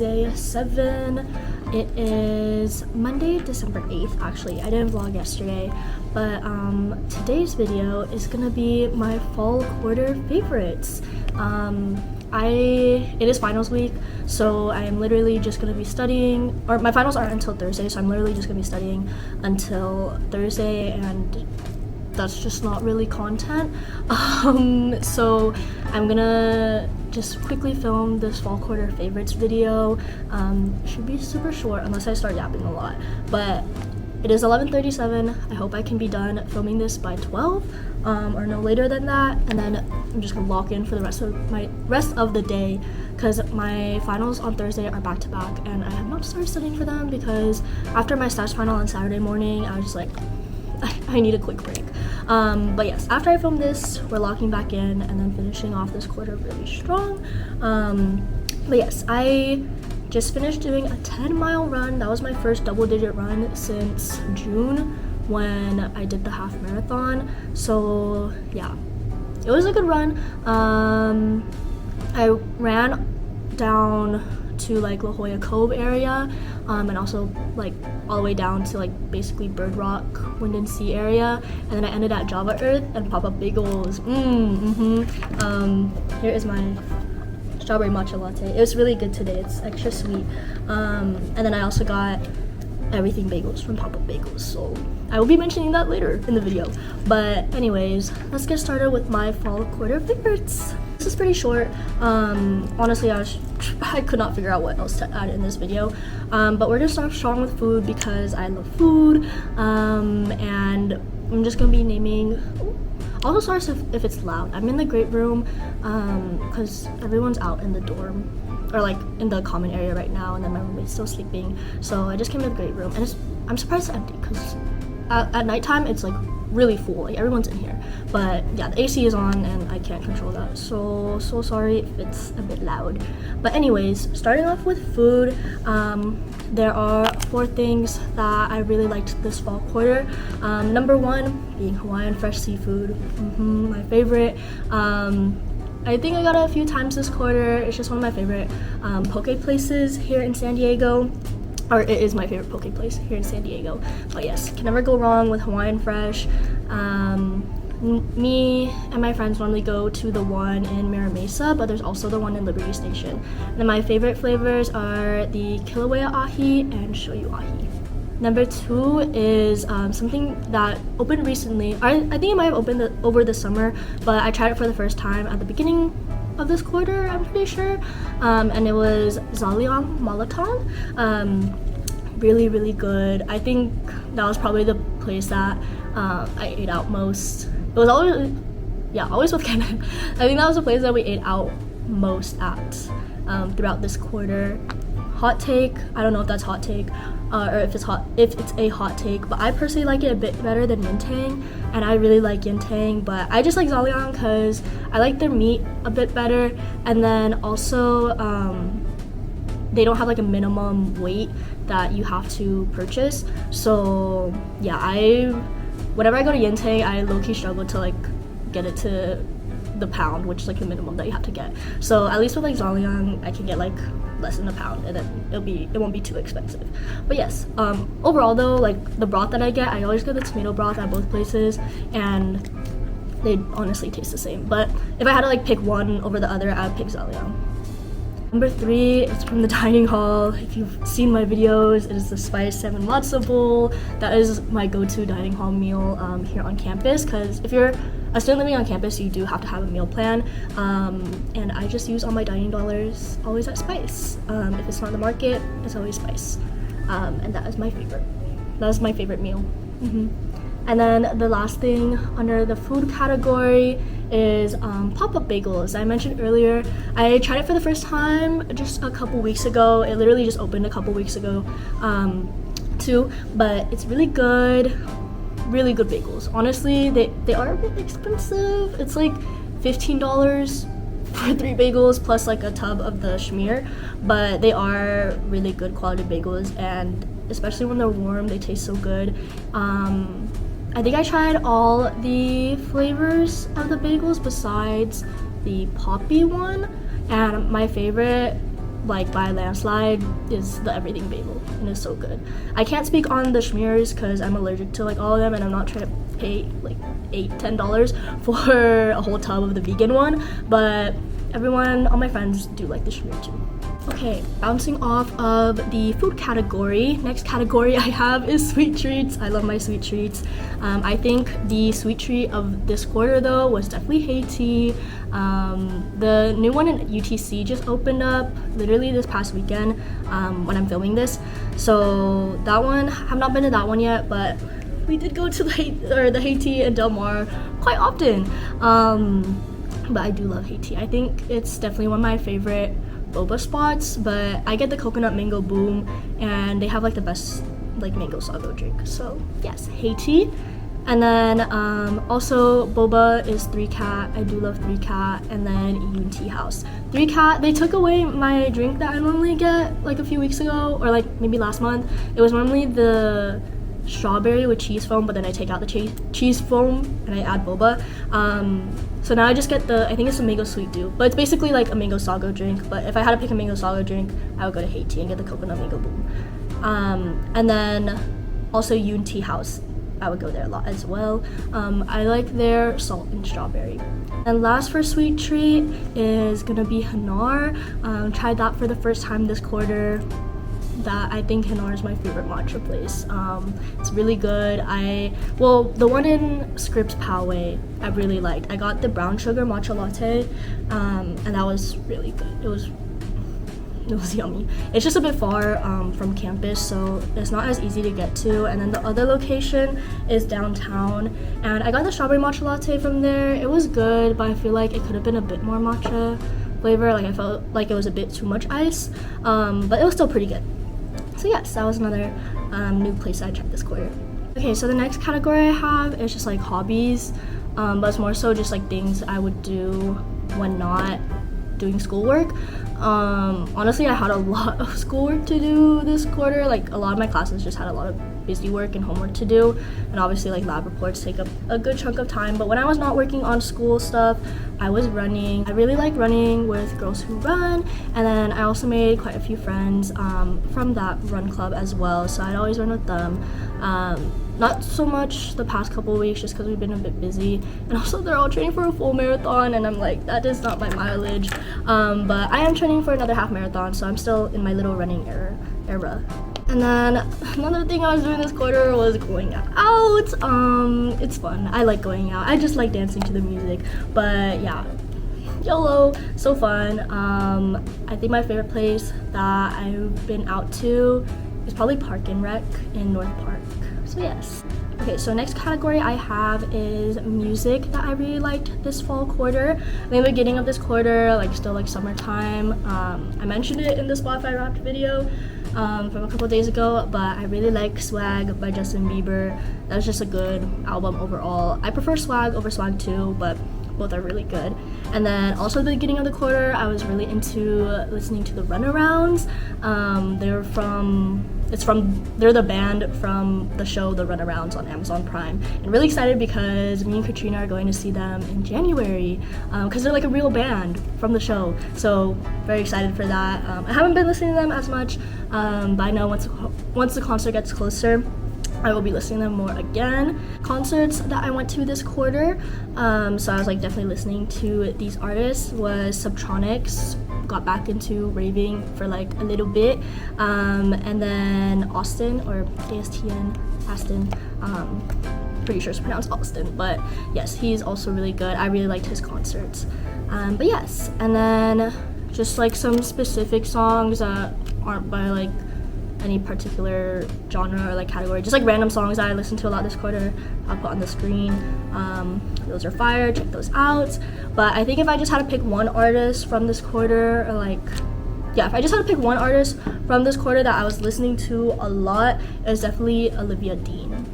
day 7. It is Monday, December 8th. Actually, I didn't vlog yesterday, but today's video is gonna be my fall quarter favorites. It is finals week, so I am literally just gonna be studying, or my finals aren't until Thursday, so I'm literally just gonna be studying until Thursday, and that's just not really content. So I'm gonna just quickly film this fall quarter favorites video. Should be super short unless I start yapping a lot, but it is 11:37. I hope I can be done filming this by 12 or no later than that, and then I'm just gonna lock in for the rest of the day, because my finals on Thursday are back to back, and I have not started studying for them because after my stats final on Saturday morning, I was just like, I need a quick break. But yes, after I film this, we're locking back in and then finishing off this quarter really strong. But yes, I just finished doing a 10-mile run. That was my first double-digit run since June when I did the half marathon. So yeah, it was a good run. I ran down to like La Jolla Cove area, and also like all the way down to like basically Bird Rock, Wind and Sea area, and then I ended at Java Earth and Pop-Up Bagels. Here is my strawberry matcha latte. It was really good today. It's extra sweet. And then I also got everything bagels from Pop-Up Bagels, so I will be mentioning that later in the video. But anyways, let's get started with my fall quarter favorites. This is pretty short. Honestly, I could not figure out what else to add in this video, but we're gonna start strong with food because I love food, and I'm just gonna be naming. Also, sorry if it's loud. I'm in the great room because everyone's out in the dorm or like in the common area right now, and then my roommate's still sleeping. So I just came to the great room, and I'm surprised it's empty because at nighttime it's like really full. Like everyone's in here, but yeah, the AC is on and I can't control that. So sorry if it's a bit loud. But anyways, starting off with food, there are 4 things that I really liked this fall quarter. Number 1 being Hawaiian fresh seafood, my favorite. I think I got it a few times this quarter. It's just one of my favorite poke places here in San Diego. Or it is my favorite poke place here in San Diego. But yes, can never go wrong with Hawaiian fresh. Me and my friends normally go to the one in Mira Mesa, but there's also the one in Liberty Station. And then my favorite flavors are the Kilauea ahi and shoyu ahi. Number 2 is something that opened recently. I think it might have opened over the summer, but I tried it for the first time at the beginning of this quarter, I'm pretty sure, and it was zhaliang malatang. Really good. I think that was probably the place that I ate out most. It was always with Kenneth. I think that was the place that we ate out most at throughout this quarter. Hot take, I don't know if that's hot take or if it's a hot take, but I personally like it a bit better than yin tang, and I really like yin tang, but I just like zhaliang because I like their meat a bit better, and then also they don't have like a minimum weight that you have to purchase. So yeah, whenever I go to yin tang, I low-key struggle to like get it to the pound, which is like the minimum that you have to get. So at least with like zhaliang, I can get like less than a pound, and then it won't be too expensive. But yes, overall though, like the broth that I get, I always get the tomato broth at both places, and they honestly taste the same. But if I had to like pick one over the other, I would pick zhaliang. Number 3 is from the dining hall. If you've seen my videos, it is the Spice 7 matcha bowl. That is my go-to dining hall meal here on campus, because if you're a student living on campus, you do have to have a meal plan, and I just use all my dining dollars always at Spice. If it's not in the market, it's always Spice, and that is my favorite. That is my favorite meal. And then the last thing under the food category is Pop-Up Bagels. I mentioned earlier, I tried it for the first time just a couple weeks ago. It literally just opened a couple weeks ago too, but it's really good. Really good bagels. Honestly, they are a bit expensive. It's like $15 for 3 bagels plus like a tub of the schmear, but they are really good quality bagels, and especially when they're warm, they taste so good. I think I tried all the flavors of the bagels besides the poppy one, and my favorite like by a landslide, is the everything bagel, and it's so good. I can't speak on the schmears because I'm allergic to like all of them, and I'm not trying to pay like $8-10 for a whole tub of the vegan one, but all my friends do like the schmear too. Okay, bouncing off of the food category, next category I have is sweet treats. I love my sweet treats. I think the sweet treat of this quarter though was definitely Haiti. The new one in UTC just opened up literally this past weekend when I'm filming this. So that one, I have not been to that one yet, but we did go to the Haiti and Del Mar quite often. But I do love Haiti. I think it's definitely one of my favorite boba spots, but I get the coconut mango boom, and they have like the best like mango sago drink. So yes, Haiti. And then also boba is 3 Cat. I do love 3 Cat. And then UNT House. 3 Cat, they took away my drink that I normally get like a few weeks ago, or like maybe last month. It was normally the strawberry with cheese foam, but then I take out the cheese foam and I add boba. So now I just get I think it's a mango sweet dew, but it's basically like a mango sago drink. But if I had to pick a mango sago drink, I would go to Haiti and get the coconut mango boom. And then also UNT House, I would go there a lot as well. I like their salt and strawberry. And last for sweet treat is gonna be Hanar. Tried that for the first time this quarter. That I think Hanar is my favorite matcha place. It's really good. The one in Scripps Poway I really liked. I got the brown sugar matcha latte, and that was really good. It was yummy. It's just a bit far from campus, so it's not as easy to get to. And then the other location is downtown, and I got the strawberry matcha latte from there. It was good, but I feel like it could have been a bit more matcha flavor. Like I felt like it was a bit too much ice, but it was still pretty good. So yes, that was another new place I checked this quarter. Okay, so the next category I have is just like hobbies, but it's more so just like things I would do when not doing schoolwork. Honestly, I had a lot of schoolwork to do this quarter. Like a lot of my classes just had a lot of busy work and homework to do, and obviously like lab reports take up a good chunk of time. But when I was not working on school stuff, I was running. I really like running with girls who run, and then I also made quite a few friends from that run club as well, so I'd always run with them. Not so much the past couple of weeks just because we've been a bit busy, and also they're all training for a full marathon, and I'm like, that is not my mileage. But I am training for another half marathon, so I'm still in my little running era. And then another thing I was doing this quarter was going out. It's fun. I like going out. I just like dancing to the music. But yeah, YOLO, so fun. I think my favorite place that I've been out to is probably Park and Rec in North Park. So yes. Okay, so next category I have is music that I really liked this fall quarter. In the beginning of this quarter, like still like summertime. I mentioned it in the Spotify Wrapped video from a couple days ago, but I really like Swag by Justin Bieber. That was just a good album overall. I prefer Swag over Swag 2, but both are really good. And then also at the beginning of the quarter, I was really into listening to the Runarounds. They're the band from the show The Runarounds on Amazon Prime. And really excited because me and Katrina are going to see them in January because they're like a real band from the show. So very excited for that. I haven't been listening to them as much, but I know once the concert gets closer, I will be listening to them more again. Concerts that I went to this quarter, so I was like definitely listening to these artists, was Subtronics. Got back into raving for like a little bit, and then Austin, or Aston, pretty sure it's pronounced Austin, but yes, he's also really good. I really liked his concerts, but yes. And then just like some specific songs that aren't by like any particular genre or like category, just like random songs that I listened to a lot this quarter, I'll put on the screen. Those are fire, check those out. But I think if I just had to pick one artist from this quarter, or if I just had to pick one artist from this quarter that I was listening to a lot, it was definitely Olivia Dean.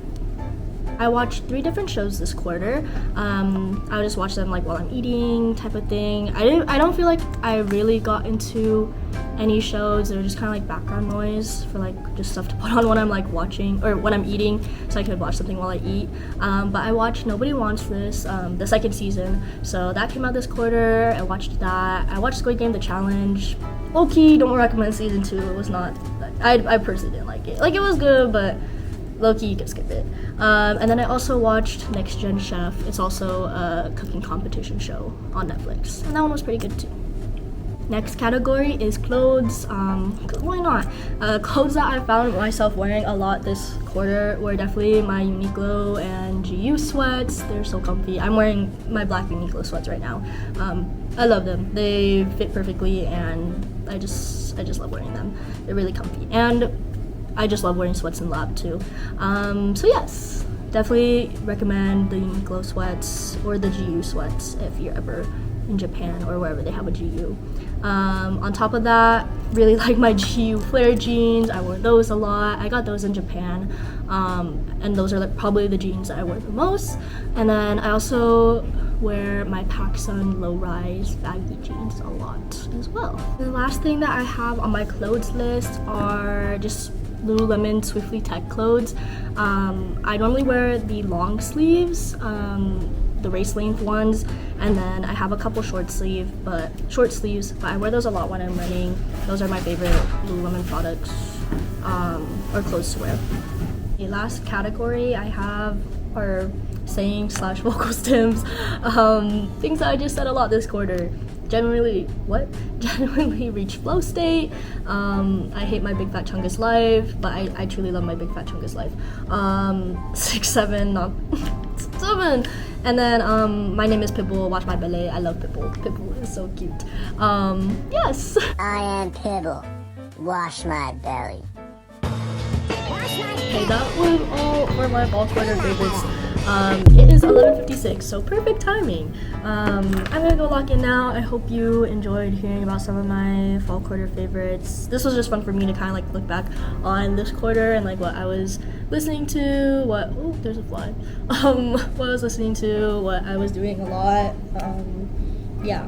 I watched 3 different shows this quarter. I would just watch them like while I'm eating type of thing. I don't feel like I really got into any shows. They were just kind of like background noise for like just stuff to put on when I'm like watching or when I'm eating, so I could watch something while I eat. But I watched Nobody Wants This, the second season. So that came out this quarter. I watched that. I watched Squid Game The Challenge. low-key, don't recommend season 2. It was not, I personally didn't like it. Like, it was good, but low-key, you can skip it. And then I also watched Next Gen Chef. It's also a cooking competition show on Netflix, and that one was pretty good too. Next category is clothes. Why not? Clothes that I found myself wearing a lot this quarter were definitely my Uniqlo and GU sweats. They're so comfy. I'm wearing my black Uniqlo sweats right now. I love them. They fit perfectly, and I just love wearing them. They're really comfy, and I just love wearing sweats in lab too. So yes, definitely recommend the Uniqlo sweats or the GU sweats if you're ever in Japan or wherever they have a GU. On top of that, really like my GU flare jeans. I wore those a lot. I got those in Japan, and those are like probably the jeans that I wear the most. And then I also wear my PacSun low-rise baggy jeans a lot as well. The last thing that I have on my clothes list are just Lululemon Swiftly Tech clothes. I normally wear the long sleeves, the race length ones, and then I have a couple short sleeves, but I wear those a lot when I'm running. Those are my favorite Lululemon products or clothes to wear. The last category I have are saying / vocal stems, things that I just said a lot this quarter. Genuinely reach flow state. I hate my big fat chungus life, but I truly love my big fat chungus life. 6, 7, not 7. And then my name is Pitbull. Watch my belly. I love Pitbull. Pitbull is so cute. Yes. I am Pitbull. Wash my belly. Okay, that was all for my fall quarter favorites. It is 11:56, so perfect timing. I'm gonna go lock in now. I hope you enjoyed hearing about some of my fall quarter favorites. This was just fun for me to kind of like look back on this quarter and like what I was listening to, there's a fly. What I was listening to, what I was doing a lot. Yeah,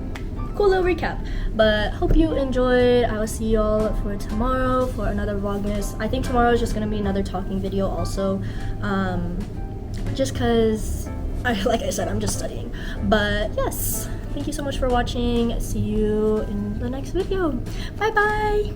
cool little recap. But hope you enjoyed. I will see y'all for tomorrow for another vlogmas. I think tomorrow is just gonna be another talking video also. Just because, like I said, I'm just studying. But yes, thank you so much for watching. See you in the next video. Bye bye.